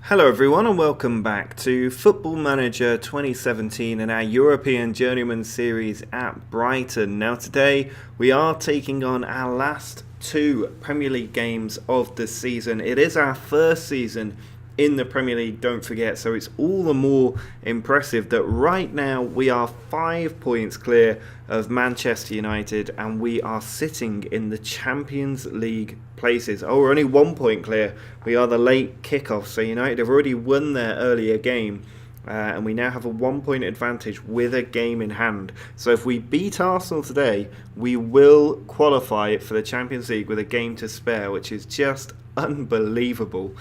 Hello everyone and welcome back to Football Manager 2017 and our European Journeyman series at Brighton. Now today we are taking on our last two Premier League games of the season. It is our first season in the Premier League, don't forget, so it's all the more impressive that right now we are 5 points clear of Manchester United and we are sitting in the Champions League places. Oh, we're only 1 point clear. We are the late kickoff, so United have already won their earlier game and we now have a 1 point advantage with a game in hand. So if we beat Arsenal today, we will qualify for the Champions League with a game to spare, which is just unbelievable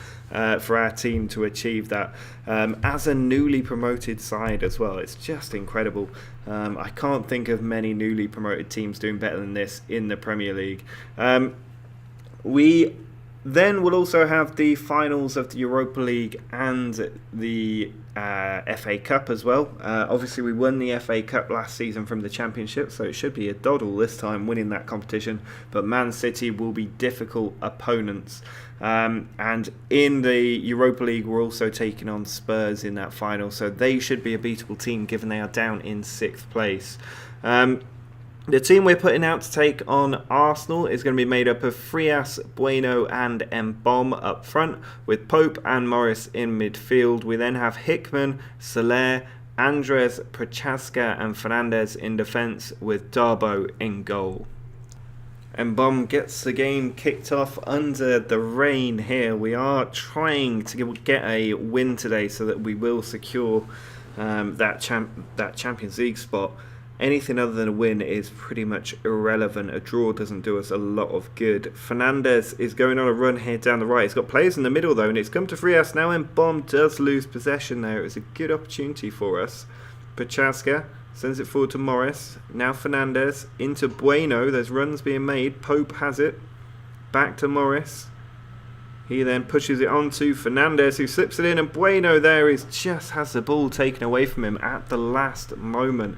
for our team to achieve that as a newly promoted side as well. It's just incredible. I can't think of many newly promoted teams doing better than this in the Premier League. We then will also have the finals of the Europa League and the FA Cup as well. Obviously, we won the FA Cup last season from the Championship, so it should be a doddle this time winning that competition. But Man City will be difficult opponents. And in the Europa League, we're also taking on Spurs in that final, so they should be a beatable team given they are down in 6th place. The team we're putting out to take on Arsenal is going to be made up of Frias, Bueno and Mbom up front, with Pope and Morris in midfield. We then have Hickman, Soler, Andres, Prochaska and Fernandes in defence, with Darboe in goal. Mbom gets the game kicked off under the rain here. We are trying to get a win today so that we will secure that Champions League spot. Anything other than a win is pretty much irrelevant. A draw doesn't do us a lot of good. Fernandes is going on a run here down the right. He's got players in the middle though, and it's come to Frias now, and Mbom does lose possession there. It was a good opportunity for us. Prochaska sends it forward to Morris. Now Fernandes into Bueno. There's runs being made. Pope has it. Back to Morris. He then pushes it on to Fernandes, who slips it in, and Bueno there just has the ball taken away from him at the last moment.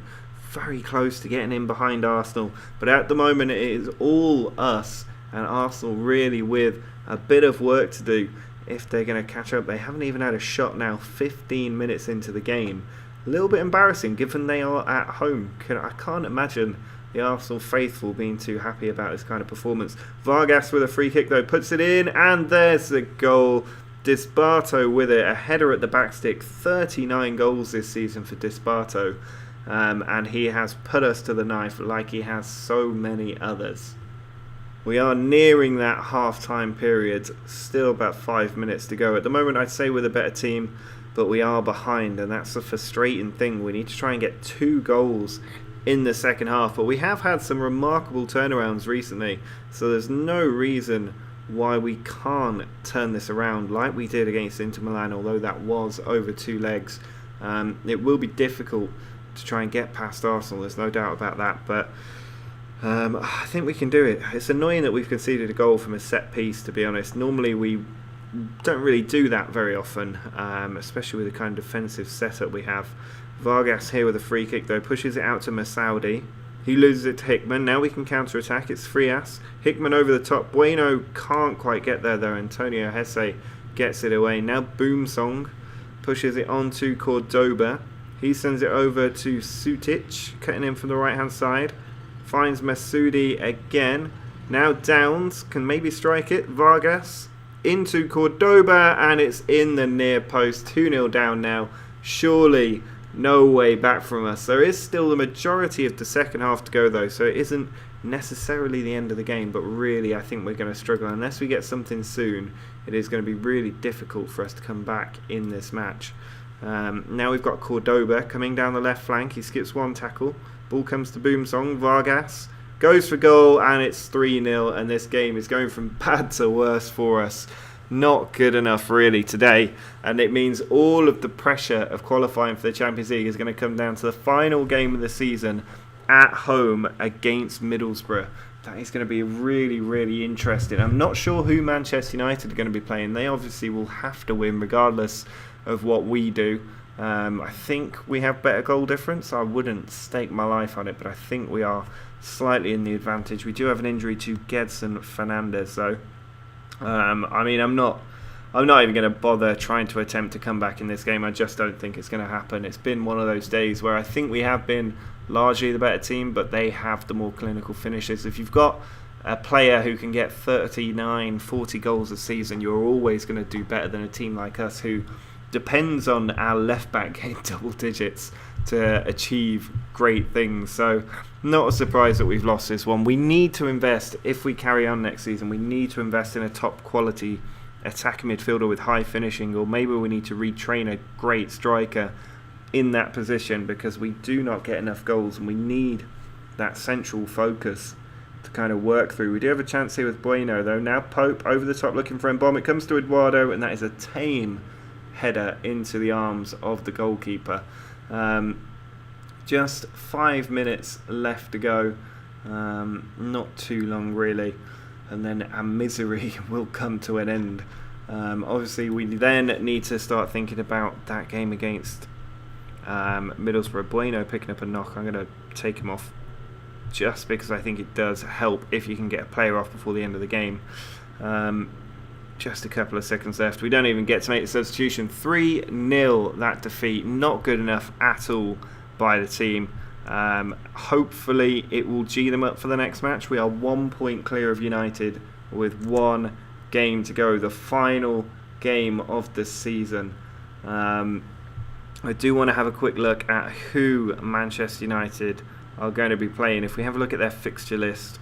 Very close to getting in behind Arsenal, but at the moment it is all us, and Arsenal really with a bit of work to do if they're going to catch up. They haven't even had a shot now, 15 minutes into the game. A little bit embarrassing given they are at home. I can't imagine the Arsenal faithful being too happy about this kind of performance. Vargas with a free kick though, puts it in, and there's the goal. Disparto with it, a header at the back stick. 39 goals this season for Disparto. And he has put us to the knife like he has so many others. We are nearing that half-time period, still about 5 minutes to go. At the moment I'd say we're the better team, but we are behind, and that's a frustrating thing. We need to try and get 2 goals in the second half, but we have had some remarkable turnarounds recently, so there's no reason why we can't turn this around like we did against Inter Milan, although that was over 2 legs. It will be difficult to try and get past Arsenal, there's no doubt about that, but I think we can do it. It's annoying that we've conceded a goal from a set piece, to be honest. Normally we don't really do that very often, especially with the kind of defensive setup we have. Vargas here with a free kick though, pushes it out to Masoudi. He loses it to Hickman. Now we can counter-attack. It's Frias. Hickman over the top. Bueno can't quite get there though. Antonio Hesse gets it away. Now Boomsong pushes it on to Cordoba. He sends it over to Sutic, cutting in from the right-hand side. Finds Masoudi again. Now Downs can maybe strike it. Vargas into Cordoba, and it's in the near post. 2-0 down now. Surely no way back from us. There is still the majority of the second half to go though, so it isn't necessarily the end of the game, but really I think we're going to struggle. Unless we get something soon, it is going to be really difficult for us to come back in this match. Now we've got Cordoba coming down the left flank. He skips one tackle. Ball comes to Boomsong. Vargas goes for goal, and it's 3-0, and this game is going from bad to worse for us. Not good enough really today, and it means all of the pressure of qualifying for the Champions League is going to come down to the final game of the season at home against Middlesbrough. That is going to be really, really interesting. I'm not sure who Manchester United are going to be playing. They obviously will have to win regardless of what we do. I think we have better goal difference. I wouldn't stake my life on it, but I think we are slightly in the advantage. We do have an injury to Gedson Fernandes though. I mean, I'm not I'm not even going to bother trying to attempt to come back in this game. I just don't think it's going to happen. It's been one of those days where I think we have been largely the better team, but they have the more clinical finishes. If you've got a player who can get 39, 40 goals a season, you're always going to do better than a team like us who depends on our left back getting double digits to achieve great things. So not a surprise that we've lost this one. We need to invest, if we carry on next season, we need to invest in a top quality attacking midfielder with high finishing, or maybe we need to retrain a great striker in that position, because we do not get enough goals and we need that central focus to kind of work through. We do have a chance here with Bueno though. Now Pope over the top looking for Mbom. It comes to Eduardo, and that is a tame header into the arms of the goalkeeper. Just 5 minutes left to go. Not too long really, and then our misery will come to an end. Obviously we then need to start thinking about that game against Middlesbrough. Bueno picking up a knock. I'm going to take him off just because I think it does help if you can get a player off before the end of the game. Just a couple of seconds left. We don't even get to make the substitution. 3-0 that defeat. Not good enough at all by the team. Hopefully it will G them up for the next match. We are 1 point clear of United with 1 game to go. The final game of the season. I do want to have a quick look at who Manchester United are going to be playing. If we have a look at their fixture list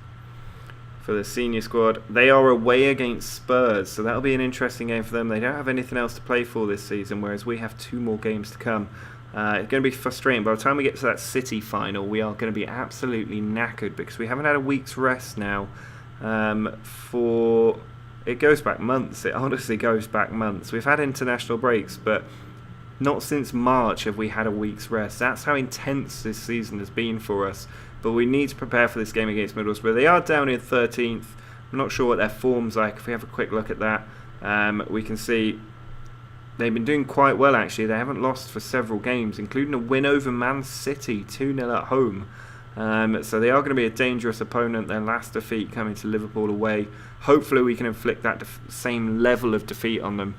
for the senior squad, they are away against Spurs, so that'll be an interesting game for them. They don't have anything else to play for this season, whereas we have 2 more games to come. It's going to be frustrating. By the time we get to that City final, we are going to be absolutely knackered because we haven't had a week's rest now for... It goes back months. It honestly goes back months. We've had international breaks, but not since March have we had a week's rest. That's how intense this season has been for us. But we need to prepare for this game against Middlesbrough. They are down in 13th. I'm not sure what their form's like. If we have a quick look at that, we can see they've been doing quite well actually. They haven't lost for several games, including a win over Man City, 2-0 at home. So they are going to be a dangerous opponent. Their last defeat coming to Liverpool away. Hopefully we can inflict that same level of defeat on them.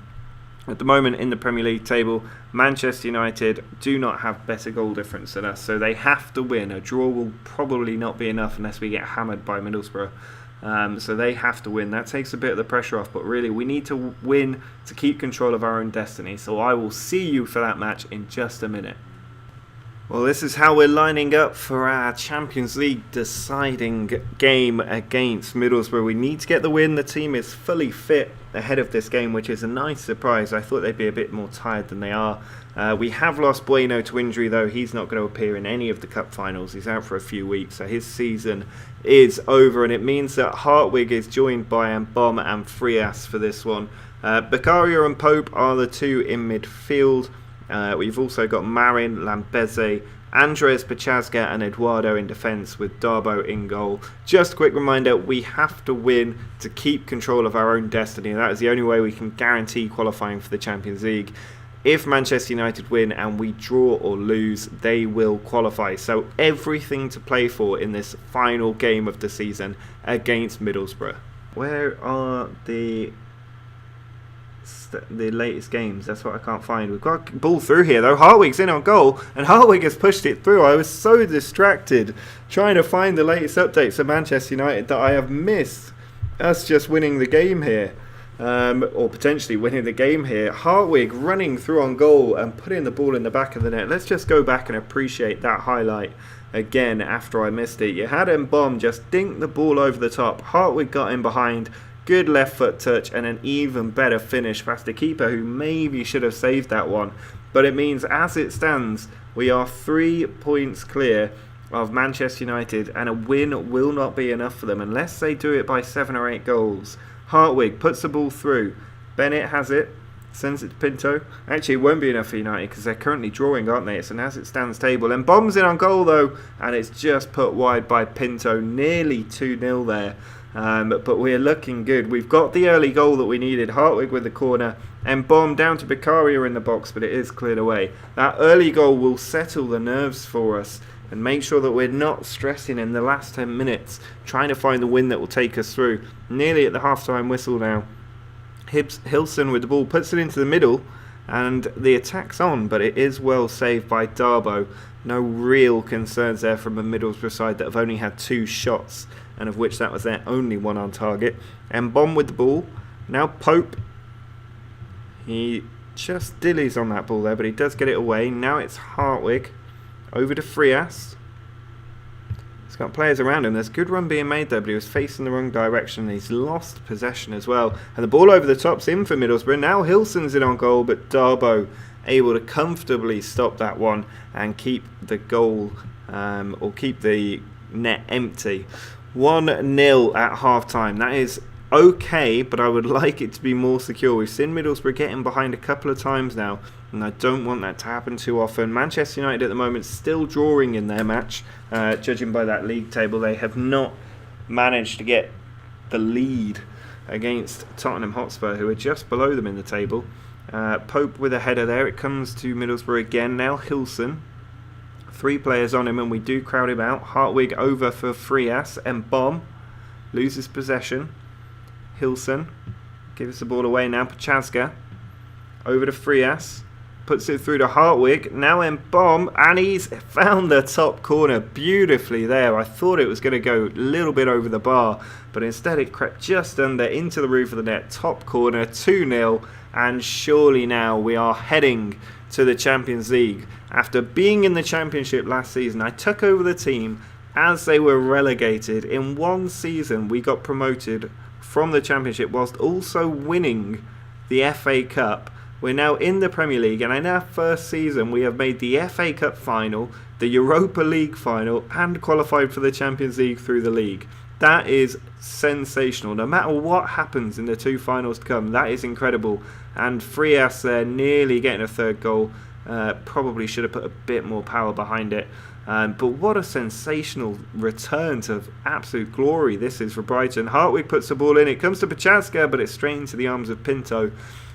At the moment in the Premier League table, Manchester United do not have better goal difference than us, so they have to win. A draw will probably not be enough unless we get hammered by Middlesbrough. So they have to win. That takes a bit of the pressure off, but really we need to win to keep control of our own destiny. So I will see you for that match in just a minute. Well, this is how we're lining up for our Champions League deciding game against Middlesbrough. We need to get the win. The team is fully fit ahead of this game, which is a nice surprise. I thought they'd be a bit more tired than they are. We have lost Bueno to injury, though. He's not going to appear in any of the cup finals. He's out for a few weeks, so his season is over, and it means that Hartwig is joined by Mbom and Frias for this one. Beccaria and Pope are the 2 in midfield. We've also got Marin, Lambeze, Andres Pachazga and Eduardo in defence with Darbo in goal. Just a quick reminder, we have to win to keep control of our own destiny. That is the only way we can guarantee qualifying for the Champions League. If Manchester United win and we draw or lose, they will qualify. So everything to play for in this final game of the season against Middlesbrough. Where are the latest games? That's what I can't find. We've got a ball through here though. Hartwig's in on goal and Hartwig has pushed it through. I was so distracted trying to find the latest updates of Manchester United that I have missed us just winning the game here, or potentially winning the game here. Hartwig running through on goal and putting the ball in the back of the net. Let's just go back and appreciate that highlight again after I missed it. You had Mbom just dink the ball over the top. Hartwig got in behind. Good left foot touch and an even better finish past the keeper, who maybe should have saved that one. But it means, as it stands, we are 3 points clear of Manchester United, and a win will not be enough for them unless they do it by 7 or 8 goals. Hartwig puts the ball through. Bennett has it, sends it to Pinto. Actually, it won't be enough for United because they're currently drawing, aren't they? It's an as it stands table. And Bomb's in on goal though, and it's just put wide by Pinto. Nearly 2-0 there. But we're looking good. We've got the early goal that we needed. Hartwig with the corner and Bomb down to Beccaria in the box, but it is cleared away. That early goal will settle the nerves for us and make sure that we're not stressing in the last 10 minutes trying to find the win that will take us through. Nearly at the half-time whistle now. Hilson with the ball puts it into the middle, and the attack's on, but it is well saved by Darboe. No real concerns there from a Middlesbrough side that have only had 2 shots, and of which that was their only one on target. Mbom with the ball. Now Pope. He just dillies on that ball there, but he does get it away. Now it's Hartwig. Over to Frias. He's got players around him. There's a good run being made there, but he was facing the wrong direction. He's lost possession as well. And the ball over the top's in for Middlesbrough. Now Hilson's in on goal, but Darboe able to comfortably stop that one and keep the goal, or keep the net empty. 1-0 at half-time. That is okay, but I would like it to be more secure. We've seen Middlesbrough getting behind a couple of times now, and I don't want that to happen too often. Manchester United at the moment still drawing in their match. Judging by that league table, they have not managed to get the lead against Tottenham Hotspur, who are just below them in the table. Pope with a header there. It comes to Middlesbrough again. Now Hilson. 3 players on him, and we do crowd him out. Hartwig over for Frias, and Mbom loses possession. Hilson gives the ball away now. Pachazga over to Frias, puts it through to Hartwig. Now Mbom, and he's found the top corner beautifully there. I thought it was going to go a little bit over the bar, but instead it crept just under into the roof of the net. Top corner, 2-0, and surely now we are heading to the Champions League. After being in the Championship last season, I took over the team as they were relegated. In one season, we got promoted from the Championship whilst also winning the FA Cup. We're now in the Premier League, and in our first season we have made the FA Cup final, the Europa League final, and qualified for the Champions League through the league. That is sensational. No matter what happens in the 2 finals to come, that is incredible. And Frias there nearly getting a 3rd goal. Probably should have put a bit more power behind it. But what a sensational return to absolute glory this is for Brighton. Hartwig puts the ball in. It comes to Pachazga, but it's straight into the arms of Pinto.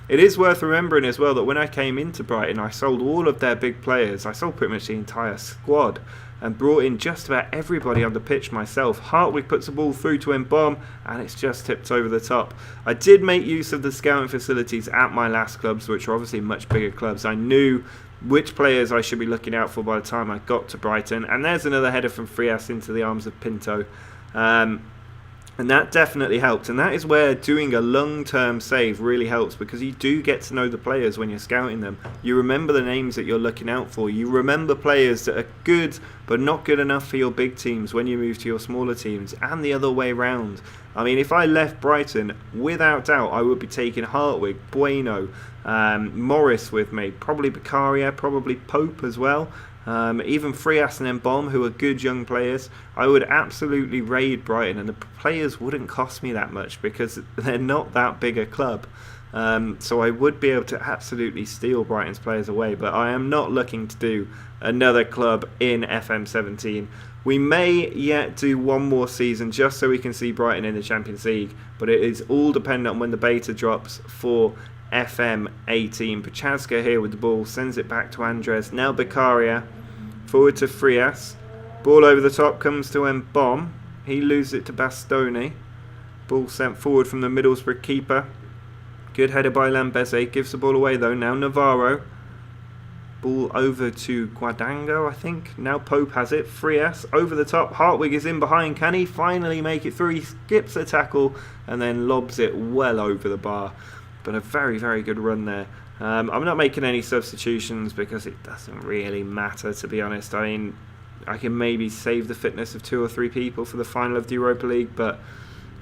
It is worth remembering as well that when I came into Brighton, I sold all of their big players. I sold pretty much the entire squad and brought in just about everybody on the pitch myself. Hartwig puts the ball through to Mbom, and it's just tipped over the top. I did make use of the scouting facilities at my last clubs, which are obviously much bigger clubs. I knew which players I should be looking out for by the time I got to Brighton. And there's another header from Frias into the arms of Pinto. And that definitely helped. And that is where doing a long-term save really helps, because you do get to know the players when you're scouting them. You remember the names that you're looking out for. You remember players that are good but not good enough for your big teams when you move to your smaller teams, and the other way round. I mean, if I left Brighton, without doubt, I would be taking Hartwig, Bueno, Morris with me, probably Beccaria, probably Pope as well. Even Frias and Mbom, who are good young players. I would absolutely raid Brighton, and the players wouldn't cost me that much because they're not that big a club. So I would be able to absolutely steal Brighton's players away, but I am not looking to do another club in FM17. We may yet do one more season just so we can see Brighton in the Champions League, but it is all dependent on when the beta drops for FM18. Pachazga here with the ball, sends it back to Andres. Now Beccaria, forward to Frias. Ball over the top, comes to Mbom. He loses it to Bastoni. Ball sent forward from the Middlesbrough keeper. Good header by Lambeze, gives the ball away though. Now Navarro. Ball over to Guadango, I think. Now Pope has it. Frias over the top. Hartwig is in behind. Can he finally make it through? He skips a tackle and then lobs it well over the bar. But a very, very good run there. I'm not making any substitutions because it doesn't really matter, to be honest. I mean, I can maybe save the fitness of 2 or 3 people for the final of the Europa League, but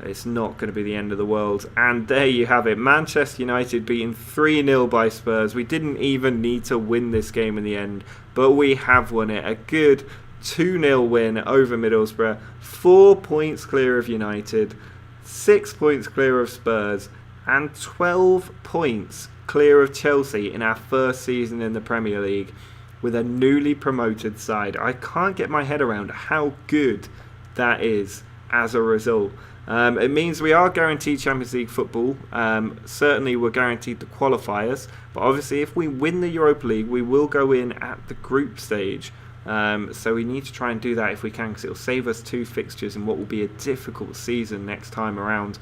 it's not going to be the end of the world. And there you have it. Manchester United beaten 3-0 by Spurs. We didn't even need to win this game in the end, but we have won it. A good 2-0 win over Middlesbrough. 4 points clear of United, 6 points clear of Spurs, and 12 points clear of Chelsea in our first season in the Premier League with a newly promoted side. I can't get my head around how good that is as a result. It means we are guaranteed Champions League football. Certainly we're guaranteed the qualifiers, but obviously if we win the Europa League, we will go in at the group stage. So we need to try and do that if we can, because it will save us 2 fixtures in what will be a difficult season next time around.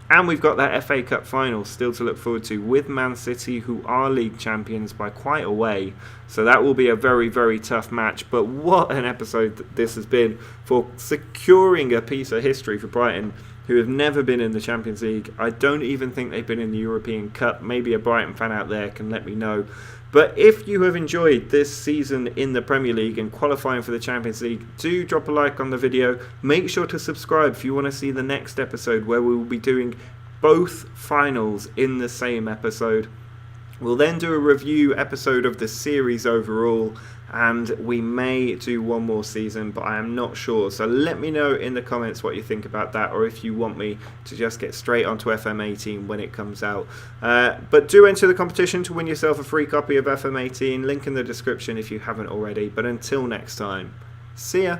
And we've got that FA Cup final still to look forward to with Man City, who are league champions by quite a way. So that will be a very, very tough match. But what an episode this has been for securing a piece of history for Brighton, who have never been in the Champions League. I don't even think they've been in the European Cup. Maybe a Brighton fan out there can let me know. But if you have enjoyed this season in the Premier League and qualifying for the Champions League, do drop a like on the video. Make sure to subscribe if you want to see the next episode, where we will be doing both finals in the same episode. We'll then do a review episode of the series overall, and we may do one more season, but I am not sure. So let me know in the comments what you think about that, or if you want me to just get straight onto FM18 when it comes out. But do enter the competition to win yourself a free copy of FM18. Link in the description if you haven't already. But until next time, see ya.